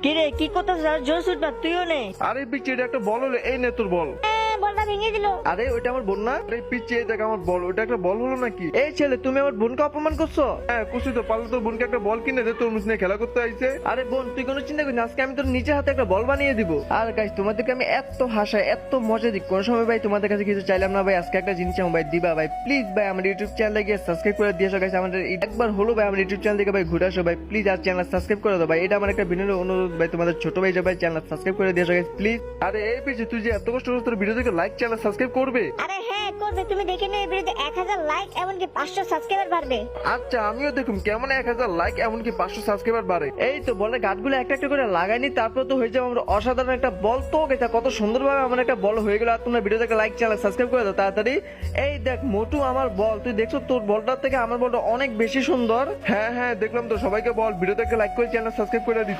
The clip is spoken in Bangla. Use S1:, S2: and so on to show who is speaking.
S1: কিরে কি করতেছ? জোর শুট না, তুইও নে।
S2: আরে পিচ্ছি এটা একটা বল হলো, এই নে তোর বল।
S1: বলটা ভেঙে দিল।
S2: আরে ওইটা আমার বোন না? আরে পিচ্ছি এই দেখ আমার বল, ওইটা একটা বল হলো নাকি? এই ছেলে তুমি আমার বোনকে অপমান করছো? হ্যাঁ করছি তো, পারলে তোর বোনকে একটা বল কিনে দে, তোর নিয়ে খেলা করতে আইছে। আরে বোন তুই কোনো চিন্তা করিস না, আজকে আমি তোর নিজের হাতে একটা বল বানিয়ে দিব। আর গাইস তোমাদেরকে আমি এত হাসাই এত মজা দিই, কোন সময় ভাই তোমাদের কাছে কিছু চাইলাম না ভাই, আজকে একটা জিনিস আমার ভাই দিবা ভাই। প্লিজ ভাই আমার ইউটিউব চ্যানেলে গিয়ে সাবস্ক্রাইব করে দিয়েছো গাইস। আমাদের একবার হলো ভাই আমার ইউটিউব চ্যানেল থেকে ভাই ঘুরে আসো ভাই, প্লিজ আর চ্যানেল সাবস্ক্রাইব করে দাও ভাই, এটা আমার একটা বিনীত অনুরোধ ভাই তোমাদের ছোট ভাই যে ভাই চ্যানেল সাবস্ক্রাইব করে দিয়েছো গাইস প্লিজ। আরে এই পিছে তুই যে এত কষ্ট করে তোর ভিডিও দেখে লাইক চ্যানেল সাবস্ক্রাইব করবে।
S1: আরে হ্যাঁ করবে, তুমি দেখে নিও এই ভিডিওতে 1000 লাইক এমনকি 500 সাবস্ক্রাইবার বাড়বে।
S2: আচ্ছা আমিও দেখুন কেমন 1000 লাইক এমনকি 500 সাবস্ক্রাইবার বাড়ে। এই তো বলের গাছগুলো একটা একটা করে লাগাইনি, তারপর তো হয়ে যাবে আমরা অসাধারণ একটা বল। তো এটা কত সুন্দরভাবে আমার একটা বল হয়ে গেল। আর তোমরা ভিডিও দেখে লাইক চ্যানেল সাবস্ক্রাইব করে দাও তাড়াতাড়ি। এই দেখ মোটু আমার বল, তুই দেখছো তোর বলটার থেকে আমার বলটা অনেক বেশি সুন্দর। হ্যাঁ হ্যাঁ দেখলাম তো, সবাইকে বল ভিডিও দেখে লাইক করে চ্যানেল সাবস্ক্রাইব করে দিচ্ছি।